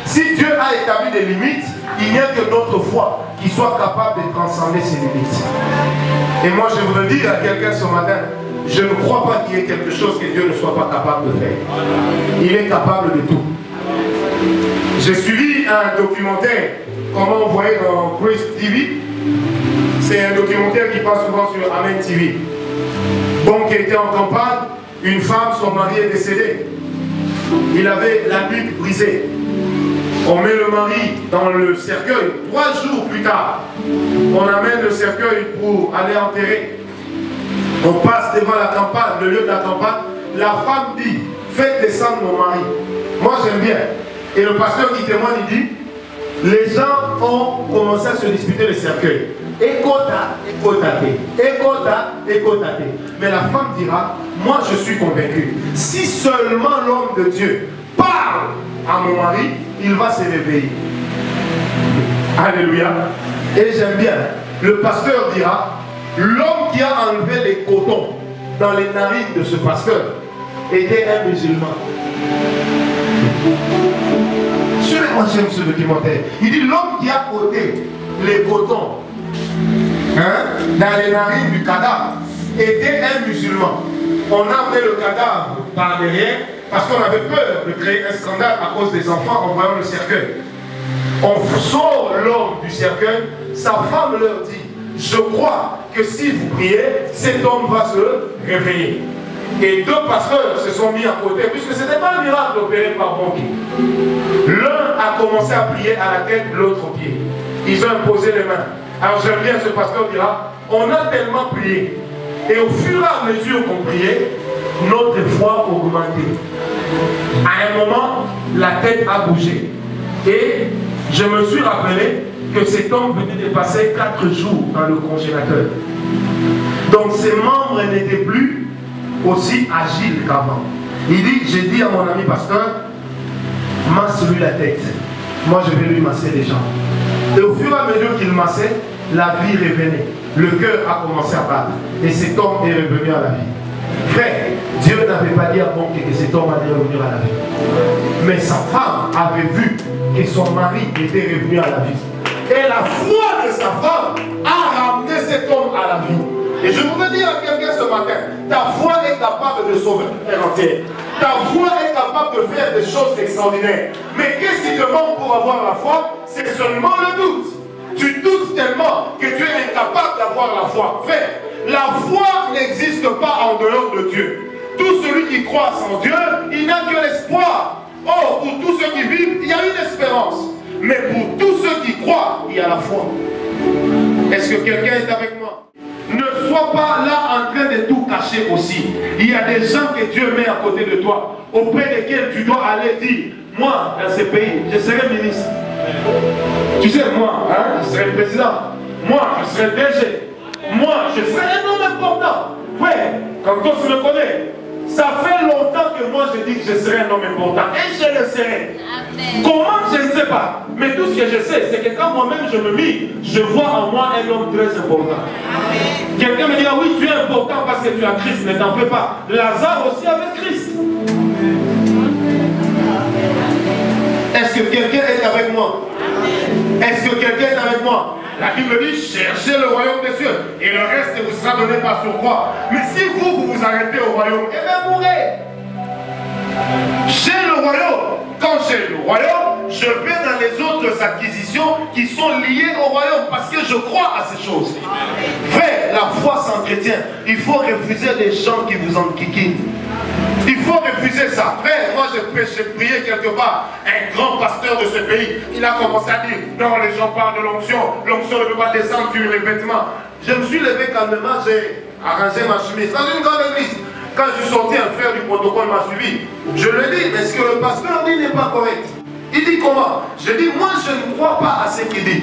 Si Dieu a établi des limites, il n'y a que notre foi qui soit capable de transcender ces limites. Et moi je voudrais dire à quelqu'un ce matin, je ne crois pas qu'il y ait quelque chose que Dieu ne soit pas capable de faire. Il est capable de tout. J'ai suivi un documentaire, comment on voyait dans Grace TV. C'est un documentaire qui passe souvent sur Amen TV. Bon, qui était en campagne, une femme, son mari est décédé. Il avait la nuque brisée. On met le mari dans le cercueil. 3 jours plus tard, on amène le cercueil pour aller enterrer. On passe devant la campagne, le lieu de la campagne. La femme dit, faites descendre mon mari. Moi j'aime bien. Et le pasteur qui témoigne, il dit, les gens ont commencé à se disputer le cercueil. Écota, écotate, écota, écotate. Mais la femme dira, moi je suis convaincu, si seulement l'homme de Dieu parle à mon mari, il va se réveiller. Alléluia. Et j'aime bien, le pasteur dira, l'homme qui a enlevé les cotons dans les narines de ce pasteur était un musulman. Moi j'aime ce documentaire. Il dit l'homme qui a ôté les cotons dans les narines du cadavre était un musulman. On a amené le cadavre par derrière parce qu'on avait peur de créer un scandale à cause des enfants en voyant le cercueil. On sort l'homme du cercueil, sa femme leur dit, je crois que si vous priez, cet homme va se réveiller. Et 2 pasteurs se sont mis à côté, puisque ce n'était pas un miracle opéré par Bongi. L'un a commencé à prier à la tête, l'autre au pied. Ils ont imposé les mains. Alors j'aime bien, ce pasteur dira, on a tellement prié. Et au fur et à mesure qu'on priait, notre foi augmentait. À un moment, la tête a bougé. Et je me suis rappelé que cet homme venait de passer 4 jours dans le congélateur. Donc ses membres n'étaient plus aussi agile qu'avant. Il dit, j'ai dit à mon ami pasteur, masse-lui la tête. Moi je vais lui masser les jambes. Et au fur et à mesure qu'il massait, la vie revenait. Le cœur a commencé à battre. Et cet homme est revenu à la vie. Frère, Dieu n'avait pas dit à Bonke que cet homme allait revenir à la vie. Mais sa femme avait vu que son mari était revenu à la vie. Et la foi de sa femme a ramené cet homme à la vie. Et je voudrais dire à quelqu'un ce matin, ta foi est capable de sauver un entier. Ta foi est capable de faire des choses extraordinaires. Mais qu'est-ce qui te manque pour avoir la foi? C'est seulement le doute. Tu doutes tellement que tu es incapable d'avoir la foi. Frère, la foi n'existe pas en dehors de Dieu. Tout celui qui croit en Dieu, il n'a que l'espoir. Or, pour tous ceux qui vivent, il y a une espérance. Mais pour tous ceux qui croient, il y a la foi. Est-ce que quelqu'un est avec moi? Ne sois pas là en train de tout cacher aussi. Il y a des gens que Dieu met à côté de toi, auprès desquels tu dois aller dire, moi, dans ce pays, je serai ministre. Tu sais, moi, je serai président. Moi, je serai DG. Moi, je serai un homme important. Frère, quand on se me connaît, ça fait longtemps que moi je dis que je serai un homme important. Et je le serai. Amen. Comment, je ne sais pas. Mais tout ce que je sais, c'est que quand moi-même je me mis, je vois en moi un homme très important. Quelqu'un me dit, ah oui, tu es important parce que tu as Christ. Ne t'en fais pas. Lazare aussi avait Christ. Est-ce que quelqu'un est avec moi? Est-ce que quelqu'un est avec moi? La Bible dit, cherchez le royaume des cieux et le reste vous sera donné par surcroît. Mais si vous vous arrêtez au royaume, eh bien mourrez. J'ai le royaume. Quand j'ai le royaume, je vais dans les autres acquisitions qui sont liées au royaume parce que je crois à ces choses. Frère, la foi s'entretient. Il faut refuser les gens qui vous enquiquinent. Il faut refuser ça. Frère, moi j'ai prié quelque part, un grand pasteur de ce pays, il a commencé à dire, non, les gens parlent de l'onction, l'onction ne peut pas descendre sur les vêtements. Je me suis levé calmement, j'ai arrangé ma chemise dans une grande église. Quand je suis sorti, un frère du protocole m'a suivi. Je lui ai dit, mais ce que le pasteur dit n'est pas correct. Il dit comment? Je dis, moi je ne crois pas à ce qu'il dit.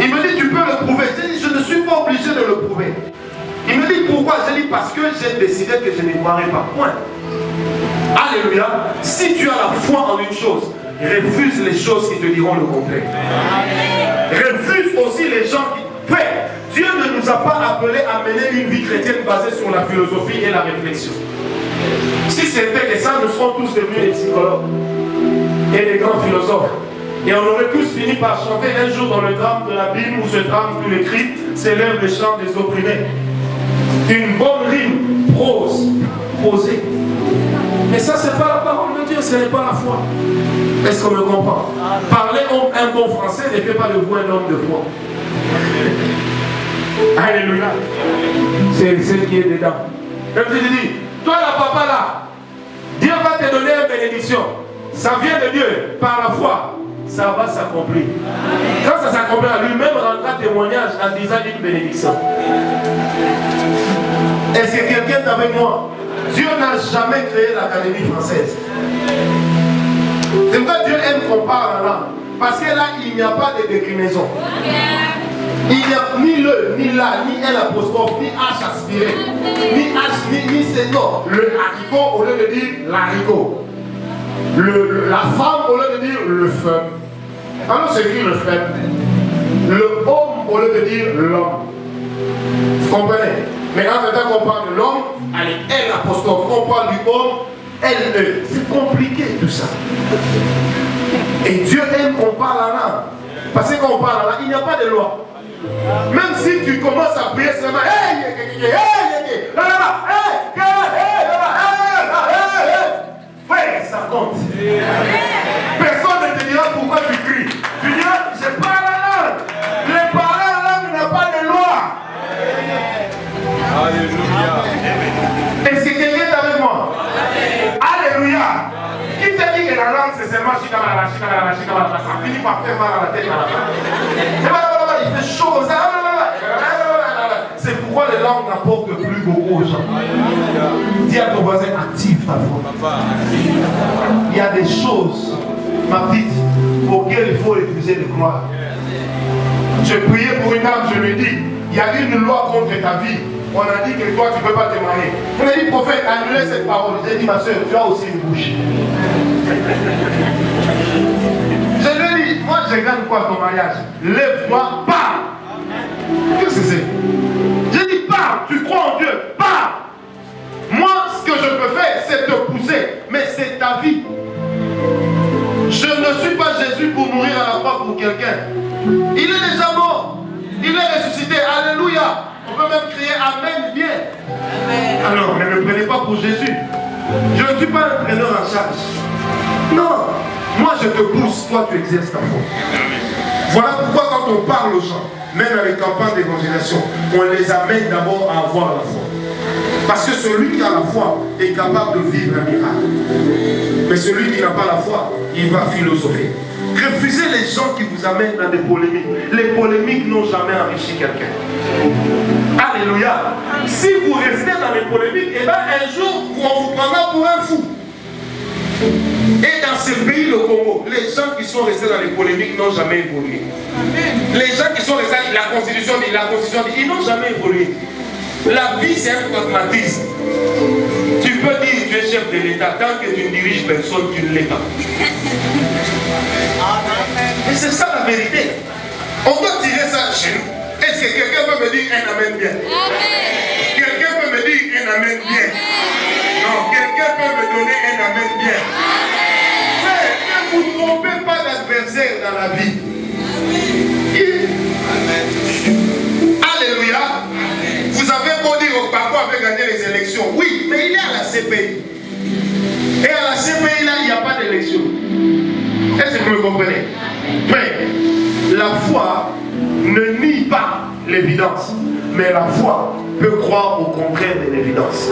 Il me dit, tu peux le prouver. J'ai dit, je ne suis pas obligé de le prouver. Il me dit, pourquoi? J'ai dit, parce que j'ai décidé que je ne croirais pas. Point. Alléluia. Si tu as la foi en une chose, refuse les choses qui te diront le contraire. Refuse aussi les gens qui... Frère, Dieu ne nous a pas appelés à mener une vie chrétienne basée sur la philosophie et la réflexion. Si c'était que ça, nous serons tous devenus des psychologues et des grands philosophes. Et on aurait tous fini par chanter un jour dans le drame de la Bible où ce drame, tout l'écrit, s'élève le chant des opprimés. Une bonne rime, prose, posée. Mais ça, ce n'est pas la parole de Dieu, ce n'est pas la foi. Est-ce qu'on me comprend? Parler un bon français ne fait pas de vous un homme de foi. Alléluia. C'est celle qui est dedans. Comme je dis, toi là, papa là, Dieu va te donner une bénédiction. Ça vient de Dieu par la foi. ça va s'accomplir. Quand ça s'accomplira, lui-même rendra témoignage en disant une bénédiction. Est-ce que quelqu'un est avec moi? Dieu n'a jamais créé l'Académie française. C'est pourquoi Dieu aime qu'on parle là. Parce que là, il n'y a pas de déclinaison. Il n'y a ni le, ni la, ni L apostrophe, ni H aspiré, ni H, ni c'est non. Le haricot au lieu de dire l'haricot. La femme au lieu de dire le femme. Alors c'est écrit le femme. Le homme au lieu de dire l'homme. Vous comprenez? Mais en même temps qu'on parle de l'homme, allez, L apostrophe. Qu'on parle du homme, L-E. C'est compliqué tout ça. Et Dieu aime qu'on parle en langue. Parce que quand on parle en langue, il n'y a pas de loi. Même si tu commences à prier seulement, frère, ça compte. Personne ne te dira pourquoi tu cries. Tu diras, je parle en langue. Le parler en langue n'a pas de loi. Alléluia. Est-ce que quelqu'un est avec moi? Alléluia. Qui t'a dit que la langue c'est seulement chikamala, ça finit par faire mal à la tête à la fin. Il fait chaud comme ça. C'est pourquoi les langues n'apportent plus beaucoup aux gens. Dis à ton voisin, active ta foi. Il y a des choses, ma petite, auxquelles il faut refuser de croire. Je priais pour une âme, je lui ai dit, il y a une loi contre ta vie. On a dit que toi tu ne peux pas témoigner. On a dit, prophète, annulez cette parole. J'ai dit, ma soeur, tu as aussi une bouche. Je lui ai dit, moi je gagne quoi à ton mariage? Lève-toi, parle. Qu'est-ce que c'est? J'ai dit, parle, tu crois en Dieu, parle. Moi, ce que je peux faire, c'est te pousser, mais c'est ta vie. Je ne suis pas Jésus pour mourir à la croix pour quelqu'un. Il est déjà mort. Il est ressuscité. Alléluia. On peut même crier Amen bien. Amen. Alors, ne me prenez pas pour Jésus. Je ne suis pas un preneur en charge. Non. Moi, je te pousse. Toi, tu exerces ta foi. Voilà pourquoi quand on parle aux gens, même dans les campagnes d'évangélisation, on les amène d'abord à avoir la foi. Parce que celui qui a la foi est capable de vivre un miracle. Mais celui qui n'a pas la foi, il va philosopher. Refusez les gens qui vous amènent dans des polémiques. Les polémiques n'ont jamais enrichi quelqu'un. Alléluia. Si vous restez dans les polémiques, et bien un jour, on vous prendra pour un fou. Et dans ce pays, le Congo, les gens qui sont restés dans les polémiques n'ont jamais évolué. Les gens qui sont restés, la Constitution dit, ils n'ont jamais évolué. La vie, c'est un pragmatisme. Tu peux dire tu es chef de l'État, tant que tu ne diriges personne, tu ne l'es pas. Et c'est ça la vérité. On doit tirer ça chez nous. Est-ce que quelqu'un peut me dire un amen bien? Quelqu'un peut me dire un amen bien? Non, quelqu'un peut me donner un amen bien? Mais ne vous trompez pas d'adversaire dans la vie. Alléluia. Vous avez beau dire au papa avait gagné les élections. Oui, mais il est à la CPI. Et à la CPI, là, il n'y a pas d'élection. Est-ce que vous me comprenez? Mais la foi ne nie pas l'évidence. Mais la foi peut croire au contraire de l'évidence.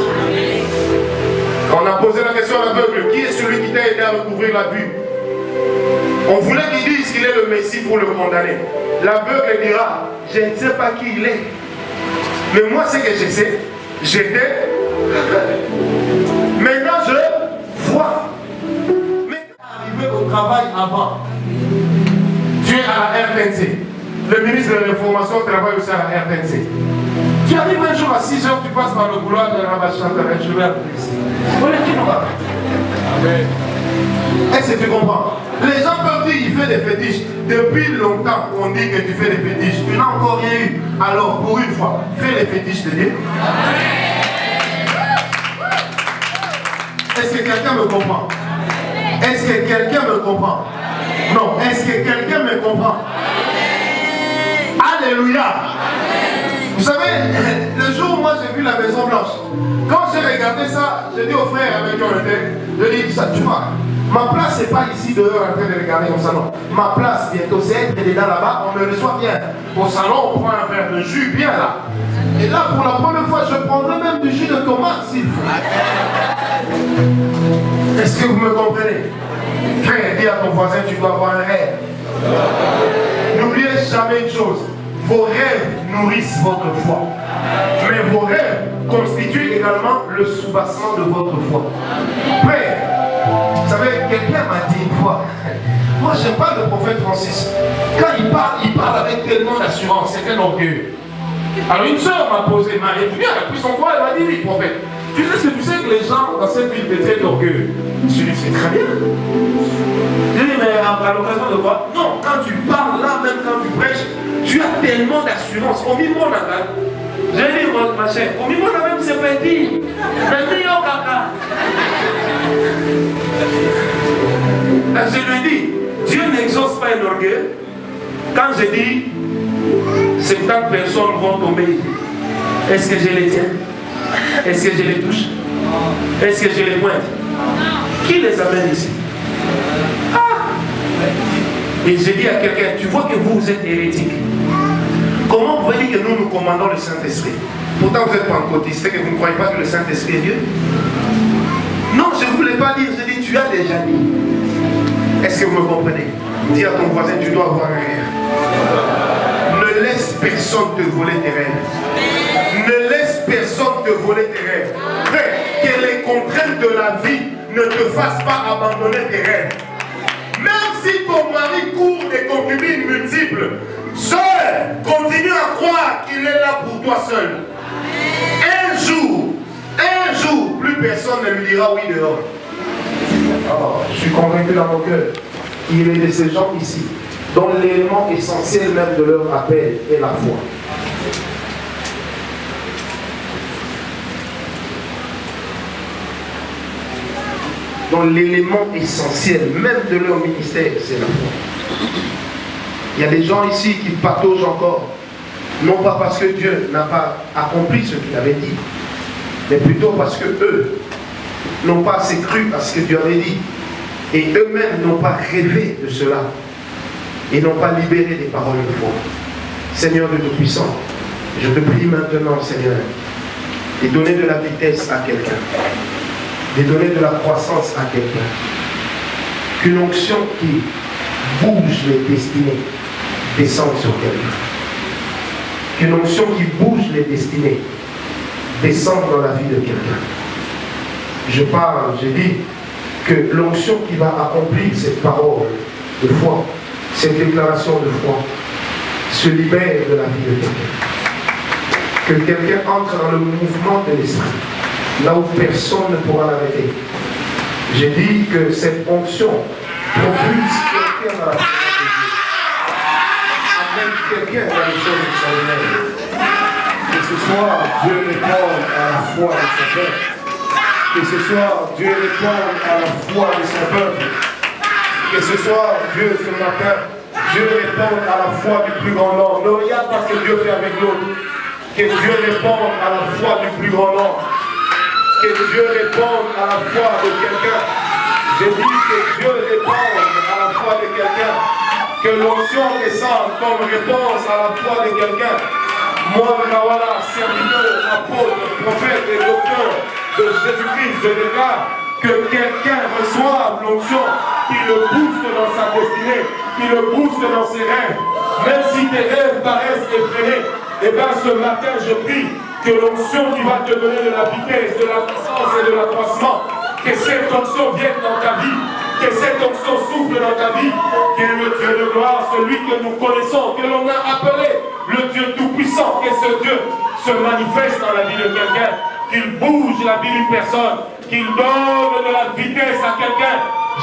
On a posé la question à l'aveugle. Qui est celui qui t'a aidé à recouvrir la vue? On voulait qu'il dise qu'il est le Messie pour le condamner. L'aveugle dira, je ne sais pas qui il est. Mais moi, ce que je sais, j'étais aveugle. Maintenant, je vois. Mais arrivé au travail avant, tu es à la RTNC. Le ministre de l'Information travaille aussi à la RTNC. Tu arrives un jour à 6 h, tu passes par le couloir de la Chantal, je vais à Christ. Amen. Est-ce que tu comprends? Les gens peuvent dire qu'il fait des fétiches. Depuis longtemps, on dit que tu fais des fétiches. Tu n'as encore rien eu. Alors, pour une fois, fais les fétiches de Dieu. Est-ce que quelqu'un me comprend? Est-ce que quelqu'un me comprend? Non. Est-ce que quelqu'un me comprend? Alléluia. Vous savez, le jour où moi j'ai vu la Maison Blanche, quand j'ai regardé ça, j'ai dit aux frères avec qui on était, je dis, ça, tu vois, ma place c'est pas ici dehors en train de regarder au salon. Ma place bientôt c'est être dedans là-bas, on me reçoit bien. Au salon, on prend un verre de jus bien là. Et là, pour la première fois, je prendrai même du jus de tomate s'il faut. Est-ce que vous me comprenez? Frère, dis à ton voisin, tu dois avoir un rêve. N'oubliez jamais une chose. Vos rêves nourrissent votre foi. Mais vos rêves constituent également le soubassement de votre foi. Frère, vous savez, quelqu'un m'a dit une fois, moi j'aime pas le prophète Francis. Quand il parle avec tellement d'assurance, c'est un orgueil. Alors une soeur m'a posé, m'a étudié, elle a pris son poids, elle m'a dit, oui prophète, tu sais que les gens dans cette ville étaient orgueilleux. Je lui ai dit, c'est très bien. Je lui ai dit, mais à l'occasion de quoi? Non, quand tu parles là, même quand tu prêches, tu as tellement d'assurance. Au milieu, je lui ai dit, ma chère, au milieu, même c'est petit. Petit, oh caca. Je lui ai dit, Dieu n'exauce pas un orgueil. Quand je dis 70 personnes vont tomber, est-ce que je les tiens? Est-ce que je les touche? Est-ce que je les pointe? Qui les amène ici? Ah! Et j'ai dit à quelqu'un, tu vois que vous êtes hérétique. Comment vous voyez que nous commandons le Saint-Esprit? Pourtant vous êtes pentecôtiste, c'est que vous ne croyez pas que le Saint-Esprit est Dieu? Non, je ne voulais pas dire, je dis tu as déjà dit. Est-ce que vous me comprenez? Dis à ton voisin, tu dois avoir un rêve. Ne laisse personne te voler tes rêves. Ne laisse personne te voler tes rêves. Frère, que les contraintes de la vie ne te fassent pas abandonner tes rêves. Même si ton mari court des concubines multiples, seul, continue à croire qu'il est là pour toi seul. Un jour, plus personne ne lui dira oui dehors. Oh, je suis convaincu dans mon cœur qu'il est de ces gens ici dont l'élément essentiel même de leur appel est la foi. Dont l'élément essentiel même de leur ministère, c'est la foi. Il y a des gens ici qui pataugent encore, non pas parce que Dieu n'a pas accompli ce qu'il avait dit, mais plutôt parce que eux n'ont pas assez cru à ce que Dieu avait dit. Et eux-mêmes n'ont pas rêvé de cela. Et n'ont pas libéré des paroles de foi. Seigneur de Tout-Puissant, je te prie maintenant, Seigneur, de donner de la vitesse à quelqu'un, de donner de la croissance à quelqu'un. Qu'une onction qui bouge les destinées descende sur quelqu'un. Qu'une onction qui bouge les destinées descende dans la vie de quelqu'un. Je parle, je dis que l'onction qui va accomplir cette parole de foi, cette déclaration de foi, se libère de la vie de quelqu'un. Que quelqu'un entre dans le mouvement de l'esprit, là où personne ne pourra l'arrêter. J'ai dit que cette onction propulse quelqu'un dans la présence de Dieu. Amène quelqu'un dans les choses extraordinaires. Que ce soir, Dieu réponde à la foi de son peuple. Que ce soir, Dieu réponde à la foi de son peuple. Que ce soir, Dieu, ce matin, Dieu réponde à la foi du plus grand nombre. Ne regarde pas ce que Dieu fait avec l'autre. Que Dieu réponde à la foi du plus grand nombre. Que Dieu réponde à la foi de quelqu'un. J'ai dit que Dieu réponde à la foi de quelqu'un. Que l'onction descende comme réponse à la foi de quelqu'un. Moi, Nawala, serviteur, apôtre, prophète et docteur de Jésus-Christ, je déclare que quelqu'un reçoive l'onction qui le booste dans sa destinée, qui le booste dans ses rêves. Même si tes rêves paraissent effrénés, et bien ce matin je prie que l'onction qui va te donner de la vitesse, de la puissance et de l'accroissement, que cette onction vienne dans ta vie, que cette onction souffle dans ta vie, que le Dieu de gloire, celui que nous connaissons, que l'on a appelé le Dieu tout-puissant, que ce Dieu se manifeste dans la vie de quelqu'un, qu'il bouge la vie d'une personne, qu'il donne de la vitesse à quelqu'un.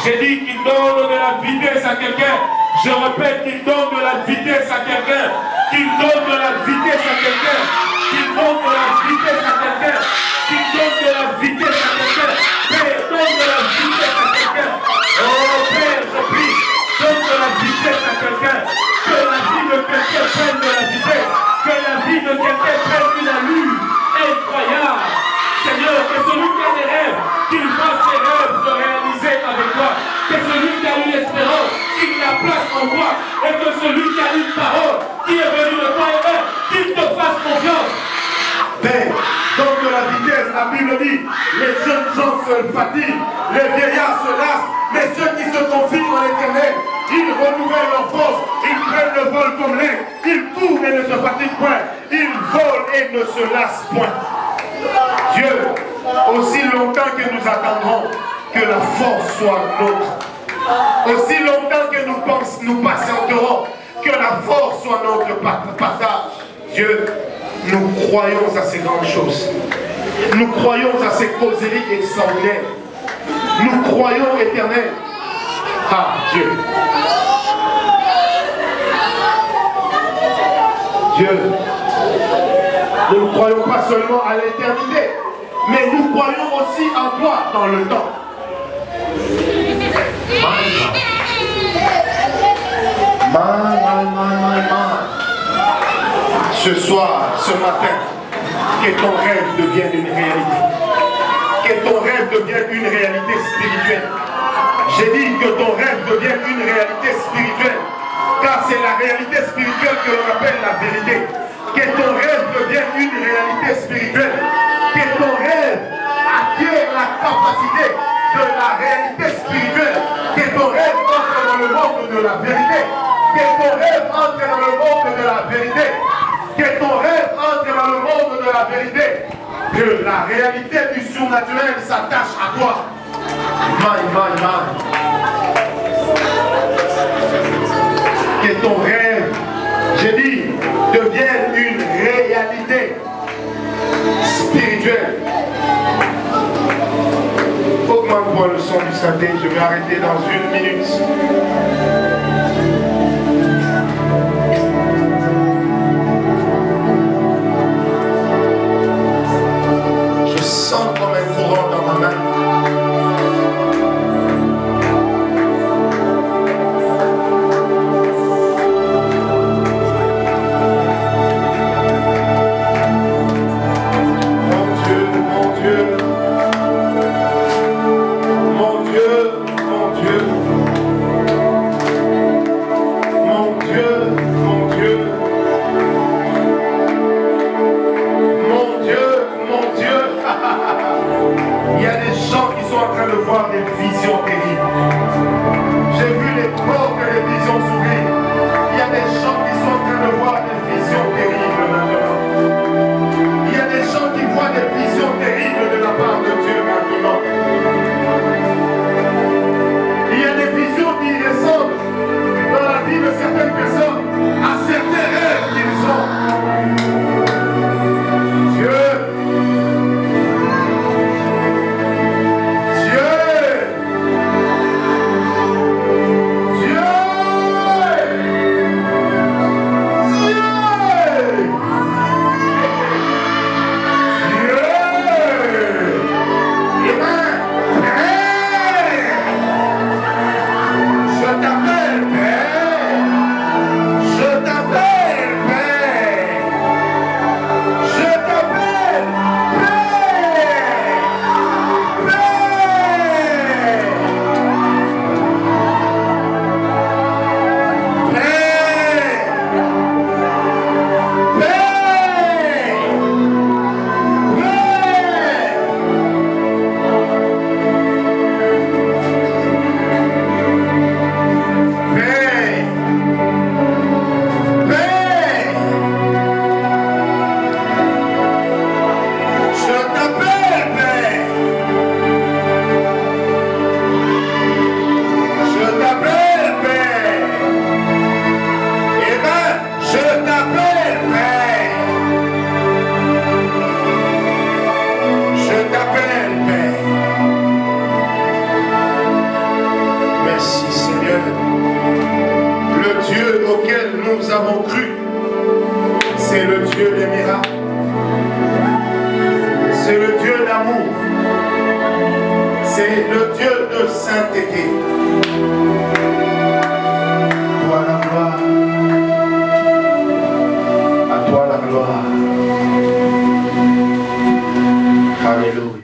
J'ai dit qu'il donne de la vitesse à quelqu'un. Je répète, qu'il donne de la vitesse à quelqu'un. Qu'il donne de la vitesse à quelqu'un. Qu'il donne de la vitesse à quelqu'un. Qu'il donne de la vitesse à quelqu'un. Père, donne de la vitesse à quelqu'un. Oh Père, je prie, donne de la vitesse à quelqu'un. Que la vie de quelqu'un prenne de la vitesse. Que la vie de quelqu'un prenne une allure incroyable. Seigneur, que celui qui a des rêves, qu'il fasse ses rêves se réaliser avec toi. Que celui qui a eu l'espérance, qu'il la place en toi. Et que celui qui a une parole, qui est venu de toi et même, qu'il te fasse confiance. Père, donne de la vitesse, la Bible dit, les jeunes gens se se fatiguent, les vieillards se lassent, mais ceux qui se confient en l'Éternel, ils renouvellent leur force, ils prennent le vol comme l'aigle, ils courent et ne se fatiguent point, ils volent et ne se lassent point. Dieu, aussi longtemps que nous attendrons que la force soit nôtre, aussi longtemps que nous patienterons que la force soit notre partage, Dieu, nous croyons à ces grandes choses. Nous croyons à ces causeries extraordinaires. Nous croyons, Éternel. Ah, Dieu. Dieu. Nous ne croyons pas seulement à l'éternité, mais nous croyons aussi en toi dans le temps. Ce soir, ce matin, que ton rêve devienne une réalité. Que ton rêve devienne une réalité spirituelle. J'ai dit que ton rêve devienne une réalité spirituelle. Car c'est la réalité spirituelle que l'on appelle la vérité. Que ton rêve devienne une réalité spirituelle. Que ton rêve acquiert la capacité de la réalité spirituelle. Que ton rêve entre dans le monde de la vérité. Que ton rêve entre dans le monde de la vérité. Que ton rêve entre dans le monde de la vérité. Que la réalité du surnaturel s'attache à toi. Que ton rêve, j'ai dit, devienne une réalité spirituelle. Augmente-moi le son du synthé, je vais arrêter dans 1 minute. Je sens comme un courant dans ma main. C'est le Dieu de sainteté.